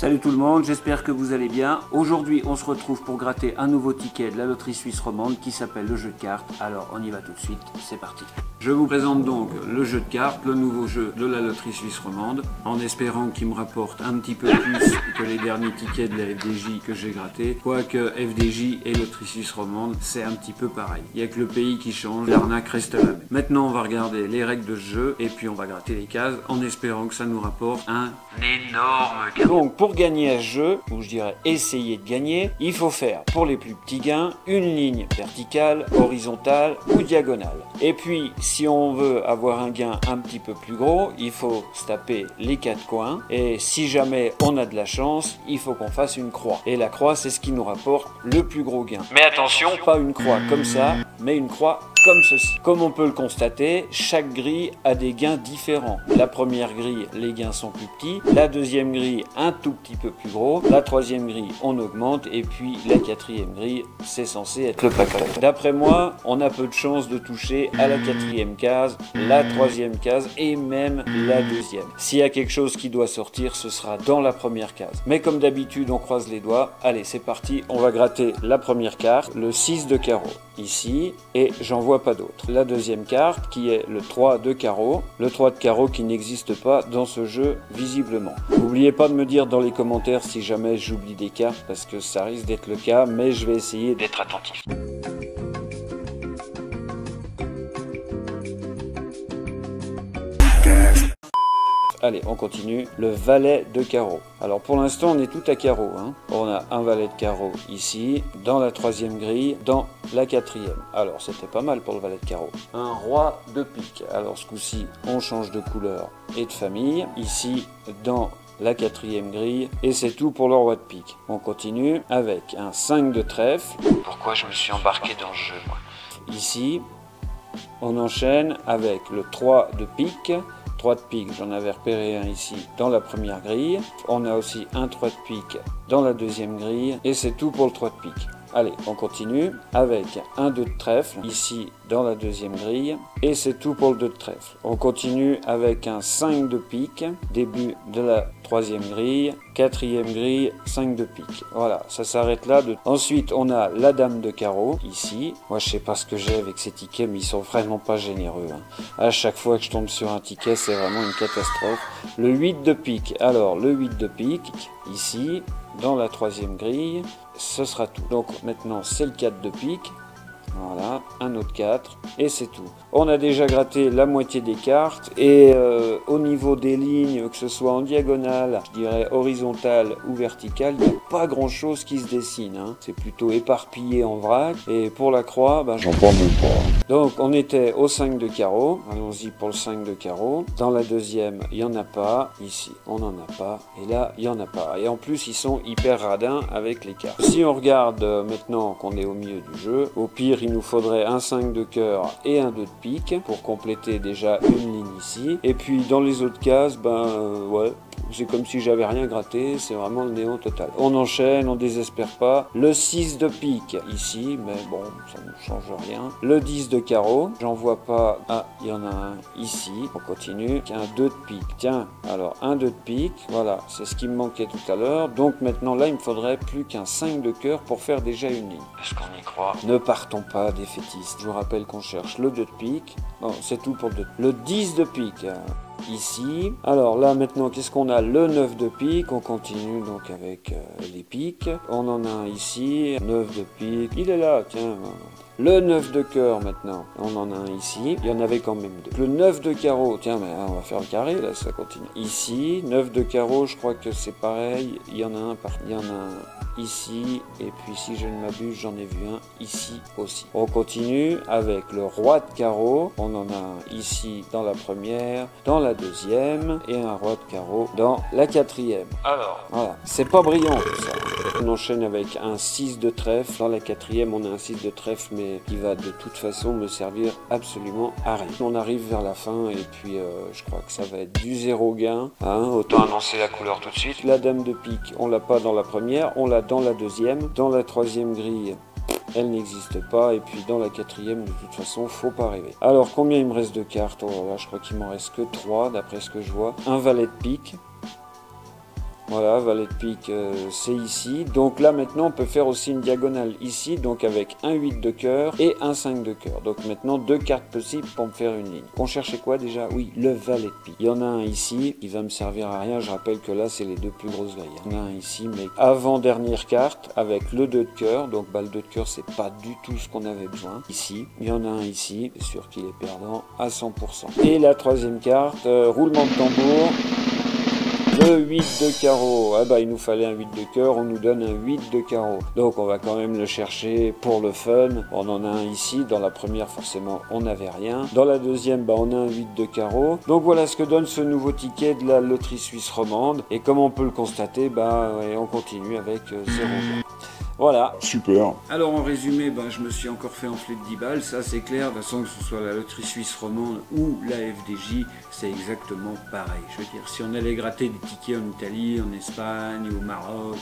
Salut tout le monde, j'espère que vous allez bien. Aujourd'hui, on se retrouve pour gratter un nouveau ticket de la loterie suisse romande qui s'appelle le jeu de cartes. Alors, on y va tout de suite, c'est parti. Je vous présente donc le jeu de cartes, le nouveau jeu de la loterie suisse romande, en espérant qu'il me rapporte un petit peu plus que les derniers tickets de la FDJ que j'ai grattés. Quoique FDJ et loterie suisse romande, c'est un petit peu pareil. Il n'y a que le pays qui change, l'arnaque reste la même. Maintenant, on va regarder les règles de ce jeu et puis on va gratter les cases en espérant que ça nous rapporte un énorme gain. Donc, pour gagner à ce jeu, ou je dirais essayer de gagner, il faut faire pour les plus petits gains une ligne verticale, horizontale ou diagonale. Et puis si on veut avoir un gain un petit peu plus gros, il faut se taper les 4 coins et si jamais on a de la chance, il faut qu'on fasse une croix. Et la croix, c'est ce qui nous rapporte le plus gros gain. Mais attention, pas une croix comme ça, mais une croix comme ceci. Comme on peut le constater, chaque grille a des gains différents. La première grille, les gains sont plus petits. La deuxième grille, un tout petit peu plus gros. La troisième grille, on augmente. Et puis la quatrième grille, c'est censé être le paquet. D'après moi, on a peu de chances de toucher à la quatrième case, la troisième case et même la deuxième. S'il y a quelque chose qui doit sortir, ce sera dans la première case. Mais comme d'habitude, on croise les doigts. Allez, c'est parti. On va gratter la première carte, le 6 de carreau. Ici, et j'en vois pas d'autre. La deuxième carte qui est le 3 de carreau, le 3 de carreau qui n'existe pas dans ce jeu visiblement. N'oubliez pas de me dire dans les commentaires si jamais j'oublie des cartes parce que ça risque d'être le cas, mais je vais essayer d'être attentif. Allez, on continue. Le valet de carreau. Alors pour l'instant, on est tout à carreau. On a un valet de carreau ici, dans la troisième grille, dans la quatrième. Alors c'était pas mal pour le valet de carreau. Un roi de pique. Alors ce coup-ci, on change de couleur et de famille. Ici, dans la quatrième grille. Et c'est tout pour le roi de pique. On continue avec un 5 de trèfle. Pourquoi je me suis embarqué dans ce jeu, moi? Ici, on enchaîne avec le 3 de pique. 3 de pique, j'en avais repéré un ici dans la première grille. On a aussi un 3 de pique dans la deuxième grille. Et c'est tout pour le 3 de pique. Allez, on continue avec un 2 de trèfle, ici dans la deuxième grille. Et c'est tout pour le 2 de trèfle. On continue avec un 5 de pique, début de la troisième grille. Quatrième grille, 5 de pique. Voilà, ça s'arrête là. Ensuite, on a la dame de carreau, ici. Moi, je sais pas ce que j'ai avec ces tickets, mais ils sont vraiment pas généreux. À chaque fois que je tombe sur un ticket, c'est vraiment une catastrophe. Le 8 de pique. Alors, le 8 de pique, ici, dans la troisième grille, ce sera tout. Donc, maintenant, c'est le 4 de pique. Voilà, un autre 4 et c'est tout. On a déjà gratté la moitié des cartes et au niveau des lignes, que ce soit en diagonale, je dirais horizontale ou verticale, il n'y a pas grand chose qui se dessine. C'est plutôt éparpillé en vrac et pour la croix, j'en prends même pas. Donc on était au 5 de carreau, allons-y pour le 5 de carreau. Dans la deuxième, il n'y en a pas. Ici, on n'en a pas. Et là, il n'y en a pas. Et en plus, ils sont hyper radins avec les cartes. Si on regarde maintenant qu'on est au milieu du jeu, au pire, il nous faudrait un 5 de cœur et un 2 de pique pour compléter déjà une ligne ici. Et puis dans les autres cases, ouais, c'est comme si j'avais rien gratté, c'est vraiment le néant total. On enchaîne, on désespère pas. Le 6 de pique ici, mais bon, ça ne change rien. Le 10 de carreau, j'en vois pas. Ah, il y en a un ici. On continue. Un 2 de pique. Tiens, alors un 2 de pique, voilà, c'est ce qui me manquait tout à l'heure. Donc maintenant là, il me faudrait plus qu'un 5 de cœur pour faire déjà une ligne. Est-ce qu'on y croit? Ne partons pas défaitistes. Je vous rappelle qu'on cherche le 2 de pique. Bon, c'est tout pour le 2. Le 10 de pique. Ici, alors là maintenant qu'est-ce qu'on a? Le 9 de pique, on continue donc avec les piques, on en a un ici, 9 de pique, il est là, tiens, le 9 de cœur maintenant, on en a un ici, il y en avait quand même deux. Le 9 de carreau, tiens mais on va faire le carré là, ça continue. Ici, 9 de carreau, je crois que c'est pareil, il y en a un il y en a un ici, et puis si je ne m'abuse, j'en ai vu un ici aussi. On continue avec le roi de carreau, on en a un ici dans la première, dans la deuxième, et un roi de carreau dans la quatrième. Alors, voilà, c'est pas brillant tout ça. On enchaîne avec un 6 de trèfle, dans la quatrième on a un 6 de trèfle, mais qui va de toute façon me servir absolument à rien. On arrive vers la fin, et puis je crois que ça va être du 0 gain, autant annoncer la couleur tout de suite. La dame de pique, on l'a pas dans la première, on l'a dans la deuxième, dans la troisième grille, elle n'existe pas, et puis dans la quatrième, de toute façon, faut pas rêver. Alors, combien il me reste de cartes? Oh là, je crois qu'il m'en reste que 3, d'après ce que je vois. Un valet de pique, Voilà, valet de pique, c'est ici. Donc là, maintenant, on peut faire aussi une diagonale ici, donc avec un 8 de cœur et un 5 de cœur. Donc maintenant, 2 cartes possibles pour me faire une ligne. On cherchait quoi déjà? Oui, le valet de pique. Il y en a un ici, qui va me servir à rien. Je rappelle que là, c'est les deux plus grosses grilles. Il y en a un ici, mais avant-dernière carte, avec le 2 de cœur. Donc, le 2 de cœur, c'est pas du tout ce qu'on avait besoin. Ici, il y en a un ici. C'est sûr qu'il est perdant à 100%. Et la troisième carte, roulement de tambour. Le 8 de carreau, ah bah il nous fallait un 8 de cœur, on nous donne un 8 de carreau. Donc on va quand même le chercher pour le fun. On en a un ici, dans la première forcément on n'avait rien. Dans la deuxième bah on a un 8 de carreau. Donc voilà ce que donne ce nouveau ticket de la loterie suisse romande. Et comme on peut le constater, bah ouais, on continue avec 0 points. Voilà. Super. Alors en résumé, ben, je me suis encore fait enfler de 10 balles, ça c'est clair, de toute façon que ce soit la loterie suisse romande ou la FDJ, c'est exactement pareil. Je veux dire, si on allait gratter des tickets en Italie, en Espagne, au Maroc,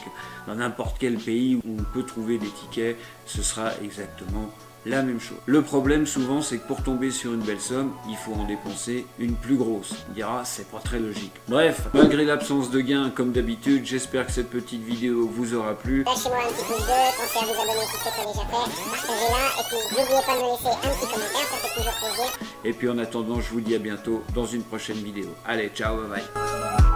dans n'importe quel pays où on peut trouver des tickets, ce sera exactement la même chose. Le problème souvent c'est que pour tomber sur une belle somme, il faut en dépenser une plus grosse. On dira c'est pas très logique. Bref, malgré l'absence de gains comme d'habitude, j'espère que cette petite vidéo vous aura plu. Lâchez-moi un petit pouce bleu, pensez à vous abonner si ce n'est pas déjà fait, partagez-la et puis n'oubliez pas de me laisser un petit commentaire, ça fait toujours plaisir. Et puis en attendant, je vous dis à bientôt dans une prochaine vidéo. Allez, ciao, bye bye.